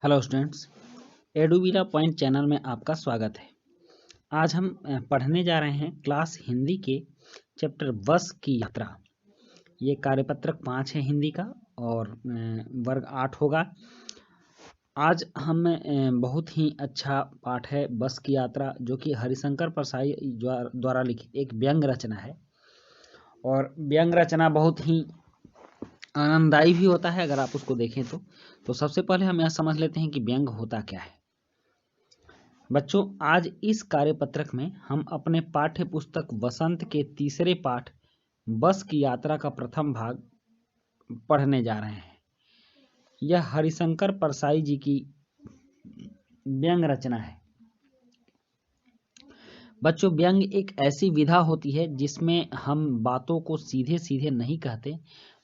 Hello students, एडुविला point channel में आपका स्वागत है। आज हम पढ़ने जा रहे हैं क्लास हिंदी के चैप्टर बस की यात्रा। ये कार्यपत्रक 5 है हिंदी का और वर्ग 8 होगा। आज हम बहुत ही अच्छा पाठ है बस की यात्रा, जो कि हरिशंकर परसाई द्वारा लिखित एक व्यंग रचना है। और व्यंग रचना बहुत ही आनंददायी भी होता है अगर आप उसको देखें तो सबसे पहले हम यह समझ लेते हैं कि व्यंग होता क्या है। बच्चों, आज इस कार्यपत्रक में हम अपने पाठ्य पुस्तक वसंत के तीसरे पाठ बस की यात्रा का प्रथम भाग पढ़ने जा रहे हैं। यह हरिशंकर परसाई जी की व्यंग रचना है। बच्चों, व्यंग एक ऐसी विधा होती है जिसमें हम बातों को सीधे सीधे नहीं कहते,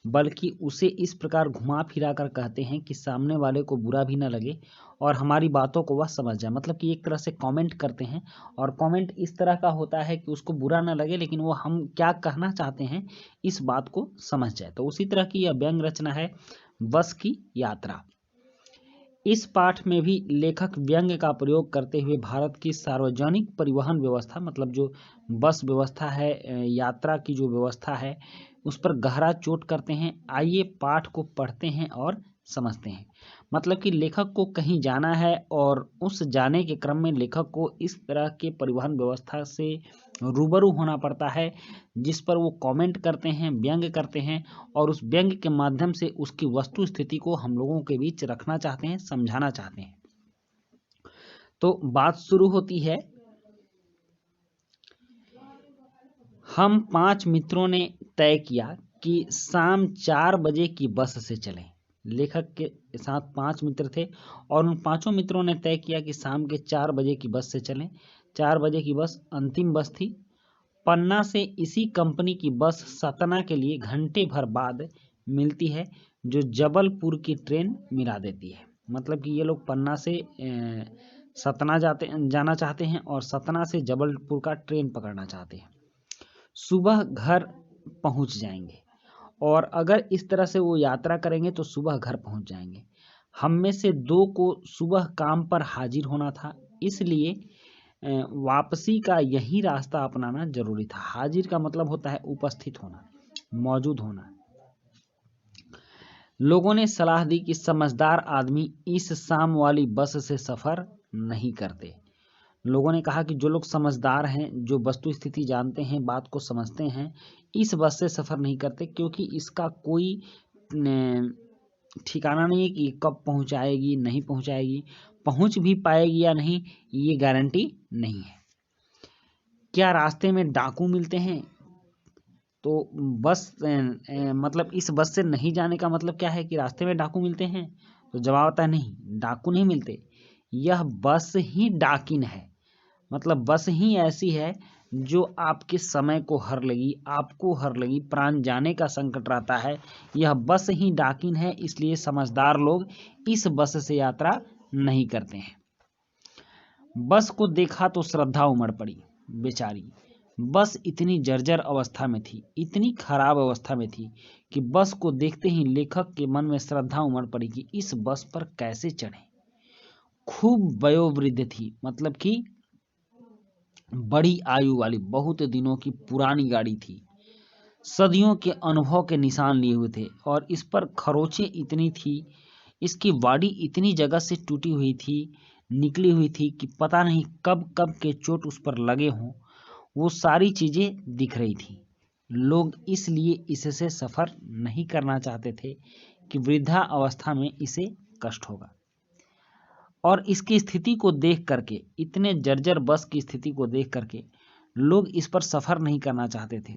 बल्कि उसे इस प्रकार घुमा फिरा कर कहते हैं कि सामने वाले को बुरा भी ना लगे और हमारी बातों को वह समझ जाए। मतलब कि एक तरह से कमेंट करते हैं और कमेंट इस तरह का होता है कि उसको बुरा ना लगे, लेकिन वो हम क्या कहना चाहते हैं इस बात को समझ जाए। तो उसी तरह की यह व्यंग रचना है बस की यात्रा। इस पाठ में भी लेखक व्यंग का प्रयोग करते हुए भारत की सार्वजनिक परिवहन व्यवस्था, मतलब जो बस व्यवस्था है, यात्रा की जो व्यवस्था है, उस पर गहरा चोट करते हैं। आइए पाठ को पढ़ते हैं और समझते हैं। मतलब कि लेखक को कहीं जाना है और उस जाने के क्रम में लेखक को इस तरह के परिवहन व्यवस्था से रूबरू होना पड़ता है जिस पर वो कमेंट करते हैं, व्यंग करते हैं और उस व्यंग के माध्यम से उसकी वस्तु स्थिति को हम लोगों के बीच रखना चाहते हैं, समझाना चाहते हैं। तो बात शुरू होती है। हम 5 मित्रों ने तय किया कि शाम 4 बजे की बस से चलें। लेखक के साथ 5 मित्र थे और उन 5 मित्रों ने तय किया कि शाम के 4 बजे की बस से चलें। 4 बजे की बस अंतिम बस थी। पन्ना से इसी कंपनी की बस सतना के लिए घंटे भर बाद मिलती है, जो जबलपुर की ट्रेन मिला देती है। मतलब कि ये लोग पन्ना से सतना जाना चाहते हैं और सतना से जबलपुर का ट्रेन पकड़ना चाहते हैं। सुबह घर पहुंच जाएंगे और अगर इस तरह से वो यात्रा करेंगे तो सुबह घर पहुंच जाएंगे। हम में से 2 को सुबह काम पर हाजिर होना था, इसलिए वापसी का यही रास्ता अपनाना जरूरी था। हाजिर का मतलब होता है उपस्थित होना, मौजूद होना। लोगों ने सलाह दी कि समझदार आदमी इस शाम वाली बस से सफर नहीं करते। लोगों ने कहा कि जो लोग समझदार हैं, जो वस्तु स्थिति जानते हैं, बात को समझते हैं, इस बस से सफर नहीं करते, क्योंकि इसका कोई ठिकाना नहीं है कि कब पहुंचाएगी, नहीं पहुंचाएगी, पहुंच भी पाएगी या नहीं, ये गारंटी नहीं है। क्या रास्ते में डाकू मिलते हैं? तो बस मतलब इस बस से नहीं जाने का मतलब क्या है कि रास्ते में डाकू मिलते हैं? तो जवाब आता है नहीं, डाकू नहीं मिलते। यह बस ही डाकिन है। मतलब बस ही ऐसी है जो आपके समय को हर लेगी, आपको हर लेगी, प्राण जाने का संकट रहता है। यह बस ही डाकिन है, इसलिए समझदार लोग इस बस से यात्रा नहीं करते हैं। बस को देखा तो श्रद्धा उमड़ पड़ी। बेचारी बस इतनी जर्जर अवस्था में थी, इतनी खराब अवस्था में थी कि बस को देखते ही लेखक के मन में श्रद्धा उमड़ पड़ी कि इस बस पर कैसे चढ़े। खूब वयोवृद्ध थी, मतलब कि बड़ी आयु वाली, बहुत दिनों की पुरानी गाड़ी थी। सदियों के अनुभव के निशान लिए हुए थे और इस पर खरोंचें इतनी थी, इसकी बॉडी इतनी जगह से टूटी हुई थी, निकली हुई थी कि पता नहीं कब कब के चोट उस पर लगे हों। वो सारी चीजें दिख रही थी। लोग इसलिए इससे सफर नहीं करना चाहते थे कि वृद्धा अवस्था में इसे कष्ट होगा। और इसकी स्थिति को देख करके, इतने जर्जर बस की स्थिति को देख करके लोग इस पर सफर नहीं करना चाहते थे।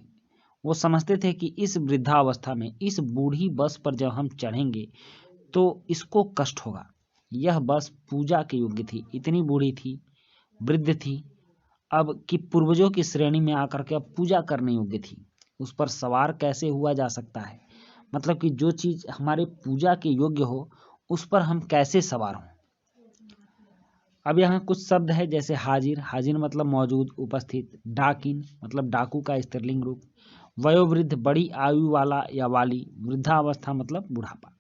वो समझते थे कि इस वृद्धावस्था में इस बूढ़ी बस पर जब हम चढ़ेंगे तो इसको कष्ट होगा। यह बस पूजा के योग्य थी, इतनी बूढ़ी थी, वृद्ध थी, अब कि पूर्वजों की श्रेणी में आकर के अब पूजा करने योग्य थी। उस पर सवार कैसे हुआ जा सकता है? मतलब कि जो चीज हमारे पूजा के योग्य हो उस पर हम कैसे सवार हों। अब यहाँ कुछ शब्द है, जैसे हाजिर, हाजिर मतलब मौजूद, उपस्थित। डाकिन मतलब डाकू का स्त्रीलिंग रूप। वयोवृद्ध बड़ी आयु वाला या वाली। वृद्धावस्था मतलब बुढ़ापा।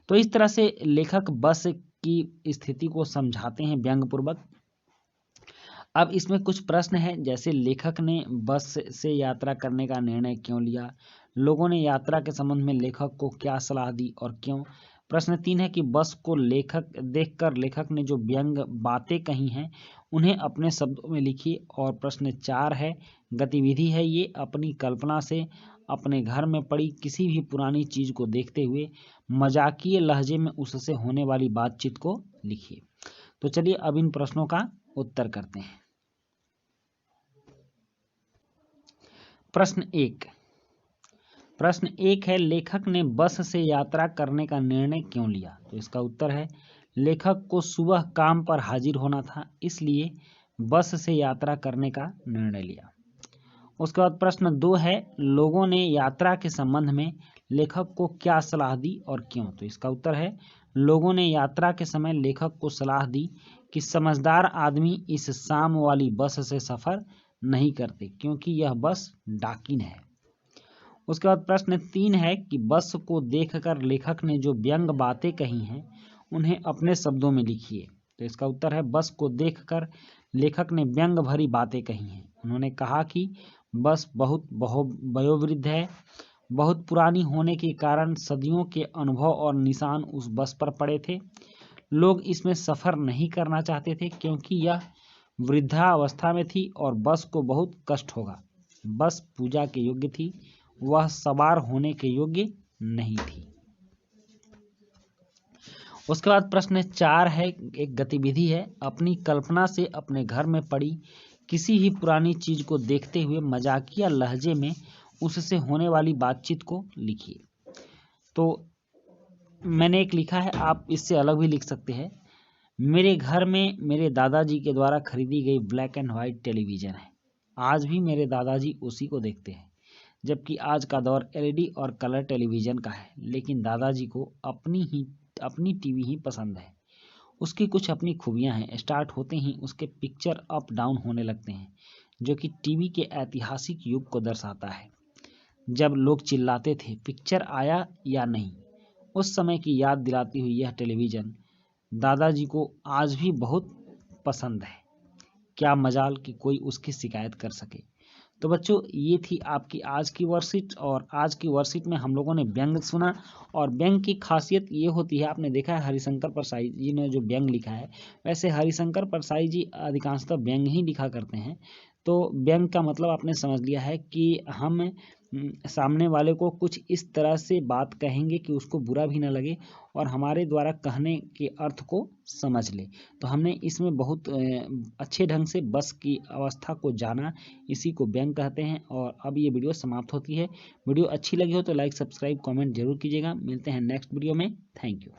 तो इस तरह से लेखक बस की स्थिति को समझाते हैं व्यंग पूर्वक। अब इसमें कुछ प्रश्न है, जैसे लेखक ने बस से यात्रा करने का निर्णय क्यों लिया, लोगों ने यात्रा के संबंध में लेखक को क्या सलाह दी और क्यों। प्रश्न 3 है कि बस को देखकर लेखक ने जो व्यंग बातें कही हैं उन्हें अपने शब्दों में लिखिए। और प्रश्न 4 है, गतिविधि है ये, अपनी कल्पना से अपने घर में पड़ी किसी भी पुरानी चीज को देखते हुए मजाकिये लहजे में उससे होने वाली बातचीत को लिखिए। तो चलिए अब इन प्रश्नों का उत्तर करते हैं। प्रश्न 1 है, लेखक ने बस से यात्रा करने का निर्णय क्यों लिया। तो इसका उत्तर है, लेखक को सुबह काम पर हाजिर होना था, इसलिए बस से यात्रा करने का निर्णय लिया। उसके बाद प्रश्न 2 है, लोगों ने यात्रा के संबंध में लेखक को क्या सलाह दी और क्यों। तो इसका उत्तर है, लोगों ने यात्रा के समय लेखक को सलाह दी कि समझदार आदमी इस शाम वाली बस से सफर नहीं करते, क्योंकि यह बस डाकिन है। उसके बाद प्रश्न 3 है कि बस को देखकर लेखक ने जो व्यंग बातें कही हैं उन्हें अपने शब्दों में लिखिए। तो इसका उत्तर है, बस को देखकर लेखक ने व्यंग भरी बातें कही हैं। उन्होंने कहा कि बस बहुत वयोवृद्ध है, बहुत पुरानी होने के कारण सदियों के अनुभव और निशान उस बस पर पड़े थे। लोग इसमें सफर नहीं करना चाहते थे क्योंकि यह वृद्धावस्था में थी और बस को बहुत कष्ट होगा। बस पूजा के योग्य थी, वह सवार होने के योग्य नहीं थी। उसके बाद प्रश्न 4 है, एक गतिविधि है, अपनी कल्पना से अपने घर में पड़ी किसी भी पुरानी चीज को देखते हुए मजाकिया लहजे में उससे होने वाली बातचीत को लिखिए। तो मैंने एक लिखा है, आप इससे अलग भी लिख सकते हैं। मेरे घर में मेरे दादाजी के द्वारा खरीदी गई ब्लैक एंड व्हाइट टेलीविजन है। आज भी मेरे दादाजी उसी को देखते हैं, जबकि आज का दौर एलईडी और कलर टेलीविजन का है, लेकिन दादाजी को अपनी टीवी ही पसंद है। उसकी कुछ अपनी खूबियां हैं। स्टार्ट होते ही उसके पिक्चर अप डाउन होने लगते हैं, जो कि टीवी के ऐतिहासिक युग को दर्शाता है, जब लोग चिल्लाते थे पिक्चर आया या नहीं। उस समय की याद दिलाती हुई यह टेलीविजन दादाजी को आज भी बहुत पसंद है। क्या मजाल कि कोई उसकी शिकायत कर सके। तो बच्चों, ये थी आपकी आज की वर्कशीट, और आज की वर्कशीट में हम लोगों ने व्यंग सुना। और व्यंग की खासियत ये होती है, आपने देखा है हरिशंकर परसाई जी ने जो व्यंग लिखा है, वैसे हरिशंकर परसाई जी अधिकांशतः व्यंग ही लिखा करते हैं। तो व्यंग का मतलब आपने समझ लिया है कि हम सामने वाले को कुछ इस तरह से बात कहेंगे कि उसको बुरा भी ना लगे और हमारे द्वारा कहने के अर्थ को समझ ले। तो हमने इसमें बहुत अच्छे ढंग से बस की अवस्था को जाना, इसी को व्यंग कहते हैं। और अब ये वीडियो समाप्त होती है। वीडियो अच्छी लगी हो तो लाइक, सब्सक्राइब, कमेंट जरूर कीजिएगा। मिलते हैं नेक्स्ट वीडियो में। Thank you.